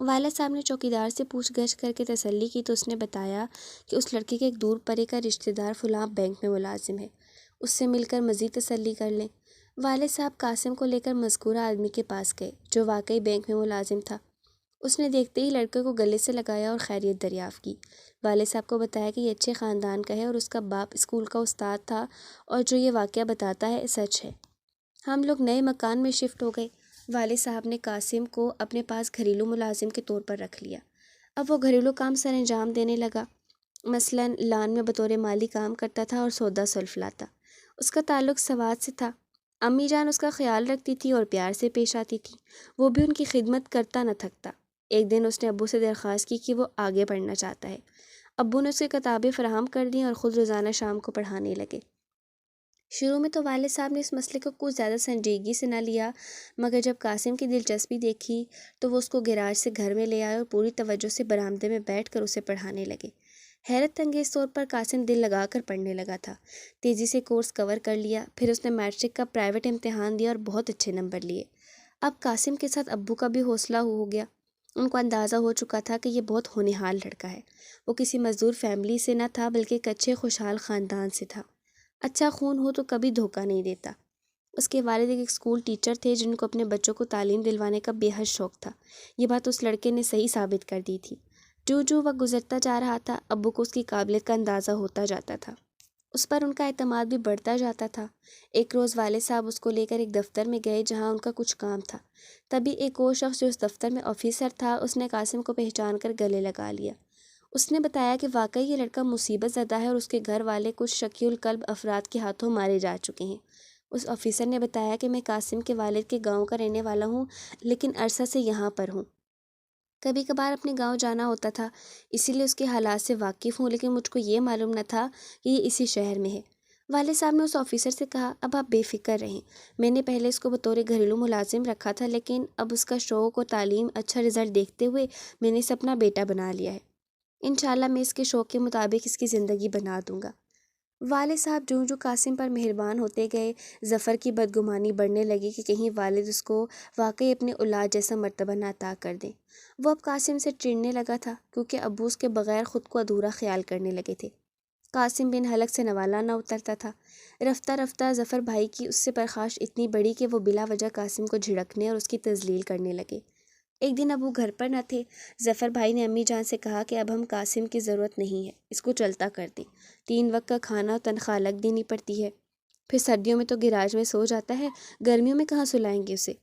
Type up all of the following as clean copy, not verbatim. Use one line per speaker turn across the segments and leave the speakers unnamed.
والد صاحب نے چوکیدار سے پوچھ گچھ کر کے تسلی کی تو اس نے بتایا کہ اس لڑکے کے ایک دور پرے کا رشتہ دار فلاں بینک میں ملازم ہے، اس سے مل کر مزید تسلی کر لیں۔ والد صاحب قاسم کو لے کر مذکورہ آدمی کے پاس گئے جو واقعی بینک میں ملازم تھا۔ اس نے دیکھتے ہی لڑکے کو گلے سے لگایا اور خیریت دریافت کی۔ والد صاحب کو بتایا کہ یہ اچھے خاندان کا ہے اور اس کا باپ اسکول کا استاد تھا اور جو یہ واقعہ بتاتا ہے سچ ہے۔ ہم لوگ نئے مکان میں شفٹ ہو گئے۔ والد صاحب نے قاسم کو اپنے پاس گھریلو ملازم کے طور پر رکھ لیا۔ اب وہ گھریلو کام سر انجام دینے لگا، مثلاً لان میں بطور مالی کام کرتا تھا اور سودا سلف لاتا۔ اس کا تعلق سوات سے تھا۔ امی جان اس کا خیال رکھتی تھی اور پیار سے پیش آتی تھی، وہ بھی ان کی خدمت کرتا نہ تھکتا۔ ایک دن اس نے ابو سے درخواست کی کہ وہ آگے پڑھنا چاہتا ہے۔ ابو نے اس کی کتابیں فراہم کر دیں اور خود روزانہ شام کو پڑھانے لگے۔ شروع میں تو والد صاحب نے اس مسئلے کو کچھ زیادہ سنجیدگی سے نہ لیا، مگر جب قاسم کی دلچسپی دیکھی تو وہ اس کو گیراج سے گھر میں لے آئے اور پوری توجہ سے برآمدے میں بیٹھ کر اسے پڑھانے لگے۔ حیرت انگیز طور پر قاسم دل لگا کر پڑھنے لگا تھا، تیزی سے کورس کور کر لیا۔ پھر اس نے میٹرک کا پرائیویٹ امتحان دیا اور بہت اچھے نمبر لیے۔ اب قاسم کے ساتھ ابو کا بھی حوصلہ ہو گیا۔ ان کو اندازہ ہو چکا تھا کہ یہ بہت ہونہار لڑکا ہے۔ وہ کسی مزدور فیملی سے نہ تھا بلکہ ایک اچھے خوشحال خاندان سے تھا۔ اچھا خون ہو تو کبھی دھوکہ نہیں دیتا۔ اس کے والد ایک اسکول ٹیچر تھے جن کو اپنے بچوں کو تعلیم دلوانے کا بے حد شوق تھا۔ یہ بات اس لڑکے نے صحیح ثابت کر دی تھی۔ جو جو وقت گزرتا جا رہا تھا ابو کو اس کی قابلیت کا اندازہ ہوتا جاتا تھا، اس پر ان کا اعتماد بھی بڑھتا جاتا تھا۔ ایک روز والد صاحب اس کو لے کر ایک دفتر میں گئے جہاں ان کا کچھ کام تھا۔ تبھی ایک اور شخص جو اس دفتر میں آفیسر تھا اس نے قاسم کو پہچان کر گلے لگا لیا۔ اس نے بتایا کہ واقعی یہ لڑکا مصیبت زدہ ہے اور اس کے گھر والے کچھ شکی القلب افراد کے ہاتھوں مارے جا چکے ہیں۔ اس آفیسر نے بتایا کہ میں قاسم کے والد کے گاؤں کا رہنے والا ہوں، لیکن عرصہ سے یہاں پر ہوں۔ کبھی کبھار اپنے گاؤں جانا ہوتا تھا، اسی لیے اس کے حالات سے واقف ہوں، لیکن مجھ کو یہ معلوم نہ تھا کہ یہ اسی شہر میں ہے۔ والد صاحب نے اس آفیسر سے کہا، اب آپ بے فکر رہیں، میں نے پہلے اس کو بطور گھریلو ملازم رکھا تھا، لیکن اب اس کا شوق اور تعلیم اچھا رزلٹ دیکھتے ہوئے میں نے اسے اپنا بیٹا بنا لیا ہے۔ انشاءاللہ میں اس کے شوق کے مطابق اس کی زندگی بنا دوں گا۔ والد صاحب جوں جو قاسم پر مہربان ہوتے گئے، ظفر کی بدگمانی بڑھنے لگی کہ کہیں والد اس کو واقعی اپنے اولاد جیسا مرتبہ نہ عطا کر دیں۔ وہ اب قاسم سے چڑھنے لگا تھا کیونکہ ابو اس کے بغیر خود کو ادھورا خیال کرنے لگے تھے۔ قاسم بن حلق سے نوالا نہ اترتا تھا۔ رفتہ رفتہ ظفر بھائی کی اس سے پرخاش اتنی بڑی کہ وہ بلا وجہ قاسم کو جھڑکنے اور اس کی تذلیل کرنے لگے۔ ایک دن ابو گھر پر نہ تھے۔ ظفر بھائی نے امی جان سے کہا کہ اب ہم قاسم کی ضرورت نہیں ہے، اس کو چلتا کر دیں، 3 وقت کا کھانا اور تنخواہ الگ دینی پڑتی ہے، پھر سردیوں میں تو گیراج میں سو جاتا ہے، گرمیوں میں کہاں سلائیں گے اسے۔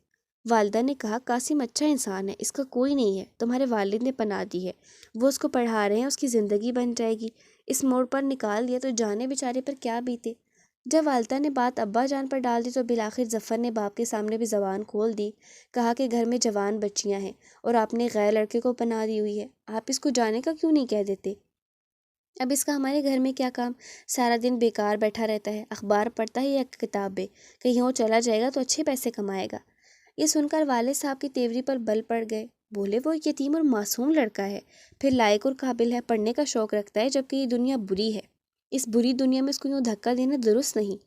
والدہ نے کہا، قاسم اچھا انسان ہے، اس کا کوئی نہیں ہے، تمہارے والد نے پناہ دی ہے، وہ اس کو پڑھا رہے ہیں، اس کی زندگی بن جائے گی، اس موڑ پر نکال دیا تو جانے بیچارے پر کیا بیتے۔ جب والدہ نے بات ابا جان پر ڈال دی تو بالآخر ظفر نے باپ کے سامنے بھی زبان کھول دی، کہا کہ گھر میں جوان بچیاں ہیں اور آپ نے غیر لڑکے کو پناہ دی ہوئی ہے، آپ اس کو جانے کا کیوں نہیں کہہ دیتے؟ اب اس کا ہمارے گھر میں کیا کام؟ سارا دن بیکار بیٹھا رہتا ہے، اخبار پڑھتا ہے یا کتابیں، کہیں وہ چلا جائے گا تو اچھے پیسے کمائے گا۔ یہ سن کر والد صاحب کی تیوری پر بل پڑ گئے۔ بولے، وہ ایک یتیم اور معصوم لڑکا ہے، پھر لائق اور قابل ہے، پڑھنے کا شوق رکھتا ہے، جبکہ یہ دنیا بری ہے، اس بری دنیا میں اس کو یوں دھکا دینا درست نہیں۔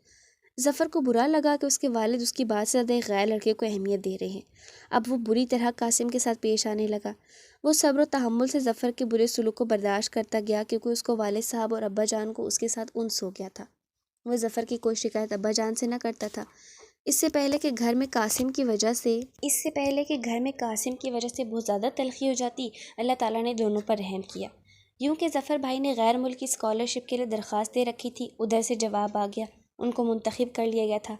ظفر کو برا لگا کہ اس کے والد اس کی بات سے زیادہ ایک غیر لڑکے کو اہمیت دے رہے ہیں۔ اب وہ بری طرح قاسم کے ساتھ پیش آنے لگا۔ وہ صبر و تحمل سے ظفر کے برے سلوک کو برداشت کرتا گیا کیونکہ اس کو والد صاحب اور ابا جان کو اس کے ساتھ انس ہو گیا تھا۔ وہ ظفر کی کوئی شکایت ابا جان سے نہ کرتا تھا۔ اس سے پہلے کہ گھر میں قاسم کی وجہ سے بہت زیادہ تلخی ہو جاتی، اللہ تعالیٰ نے دونوں پر رحم کیا۔ یوں کہ ظفر بھائی نے غیر ملکی اسکالرشپ کے لیے درخواست دے رکھی تھی، ادھر سے جواب آ گیا، ان کو منتخب کر لیا گیا تھا۔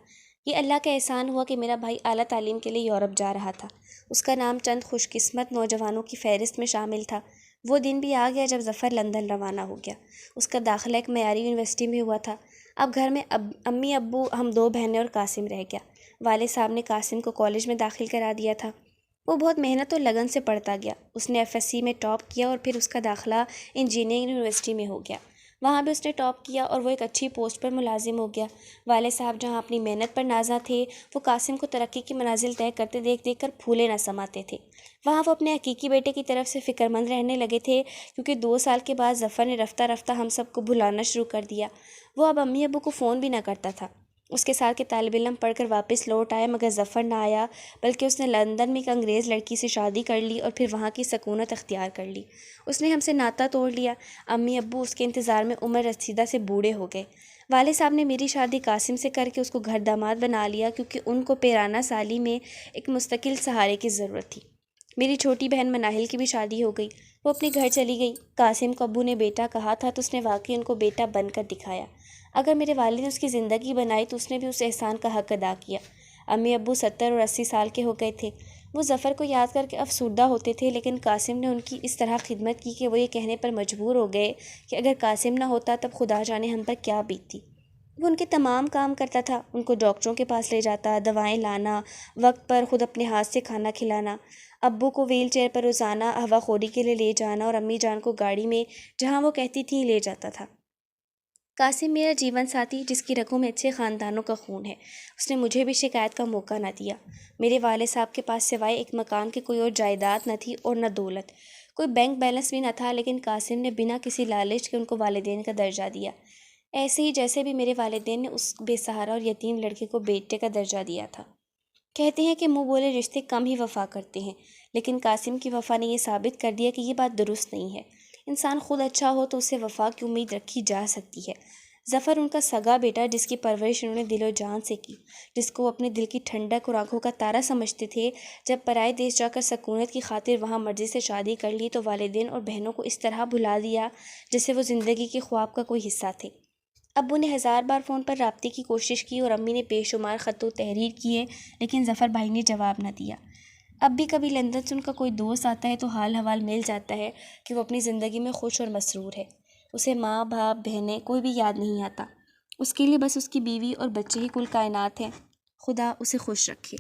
یہ اللہ کا احسان ہوا کہ میرا بھائی اعلیٰ تعلیم کے لیے یورپ جا رہا تھا۔ اس کا نام چند خوش قسمت نوجوانوں کی فہرست میں شامل تھا۔ وہ دن بھی آ گیا جب ظفر لندن روانہ ہو گیا۔ اس کا داخلہ ایک معیاری یونیورسٹی میں ہوا تھا۔ اب گھر میں امی ابو، ہم 2 بہنیں اور قاسم رہ گیا۔ والد صاحب نے قاسم کو کالج میں داخل کرا دیا تھا۔ وہ بہت محنت اور لگن سے پڑھتا گیا۔ اس نے FSC میں ٹاپ کیا اور پھر اس کا داخلہ انجینئرنگ یونیورسٹی میں ہو گیا۔ وہاں بھی اس نے ٹاپ کیا اور وہ ایک اچھی پوسٹ پر ملازم ہو گیا۔ والد صاحب جہاں اپنی محنت پر نازاں تھے، وہ قاسم کو ترقی کی منازل طے کرتے دیکھ دیکھ کر پھولے نہ سماتے تھے۔ وہاں وہ اپنے حقیقی بیٹے کی طرف سے فکر مند رہنے لگے تھے کیونکہ 2 سال کے بعد ظفر نے رفتہ رفتہ ہم سب کو بھلانا شروع کر دیا۔ وہ اب امی ابو کو فون بھی نہ کرتا تھا۔ اس کے ساتھ کے طالب علم پڑھ کر واپس لوٹ آیا، مگر ظفر نہ آیا، بلکہ اس نے لندن میں ایک انگریز لڑکی سے شادی کر لی اور پھر وہاں کی سکونت اختیار کر لی۔ اس نے ہم سے ناطہ توڑ لیا۔ امی ابو اس کے انتظار میں عمر رسیدہ سے بوڑھے ہو گئے۔ والد صاحب نے میری شادی قاسم سے کر کے اس کو گھر داماد بنا لیا، کیونکہ ان کو پیرانہ سالی میں ایک مستقل سہارے کی ضرورت تھی۔ میری چھوٹی بہن مناہل کی بھی شادی ہو گئی، وہ اپنے گھر چلی گئی۔ قاسم کو ابو نے بیٹا کہا تھا تو اس نے واقعی ان کو بیٹا بن کر دکھایا۔ اگر میرے والد نے اس کی زندگی بنائی تو اس نے بھی اس احسان کا حق ادا کیا۔ امی ابو 70 اور 80 سال کے ہو گئے تھے۔ وہ ظفر کو یاد کر کے افسردہ ہوتے تھے، لیکن قاسم نے ان کی اس طرح خدمت کی کہ وہ یہ کہنے پر مجبور ہو گئے کہ اگر قاسم نہ ہوتا تب خدا جانے ہم پر کیا بیتتی۔ وہ ان کے تمام کام کرتا تھا، ان کو ڈاکٹروں کے پاس لے جاتا، دوائیں لانا، وقت پر خود اپنے ہاتھ سے کھانا کھلانا، ابو کو ویل چیئر پر روزانہ ہوا خوری کے لیے لے جانا اور امی جان کو گاڑی میں جہاں وہ کہتی تھی لے جاتا تھا۔ قاسم میرا جیون ساتھی جس کی رگوں میں اچھے خاندانوں کا خون ہے، اس نے مجھے بھی شکایت کا موقع نہ دیا۔ میرے والد صاحب کے پاس سوائے ایک مکان کے کوئی اور جائیداد نہ تھی اور نہ دولت، کوئی بینک بیلنس بھی نہ تھا، لیکن قاسم نے بنا کسی لالچ کے ان کو والدین کا درجہ دیا، ایسے ہی جیسے بھی میرے والدین نے اس بے سہارا اور یتیم لڑکے کو بیٹے کا درجہ دیا تھا۔ کہتے ہیں کہ منہ بولے رشتے کم ہی وفا کرتے ہیں، لیکن قاسم کی وفا نے یہ ثابت کر دیا کہ یہ بات درست نہیں ہے۔ انسان خود اچھا ہو تو اسے وفا کی امید رکھی جا سکتی ہے۔ ظفر ان کا سگا بیٹا، جس کی پرورش انہوں نے دل و جان سے کی، جس کو وہ اپنے دل کی ٹھنڈک اور آنکھوں کا تارا سمجھتے تھے، جب پرائے دیش جا کر سکونت کی خاطر وہاں مرضی سے شادی کر لی تو والدین اور بہنوں کو اس طرح بھلا دیا جیسے وہ زندگی کے خواب کا کوئی حصہ تھے۔ ابو نے 1000 بار فون پر رابطے کی کوشش کی اور امی نے بے شمار خط و تحریر کیے، لیکن ظفر بھائی نے جواب نہ دیا۔ اب بھی کبھی لندن سے ان کا کوئی دوست آتا ہے تو حال حوال مل جاتا ہے کہ وہ اپنی زندگی میں خوش اور مسرور ہے۔ اسے ماں باپ بہنیں کوئی بھی یاد نہیں آتا، اس کے لیے بس اس کی بیوی اور بچے ہی کل کائنات ہیں۔ خدا اسے خوش رکھے۔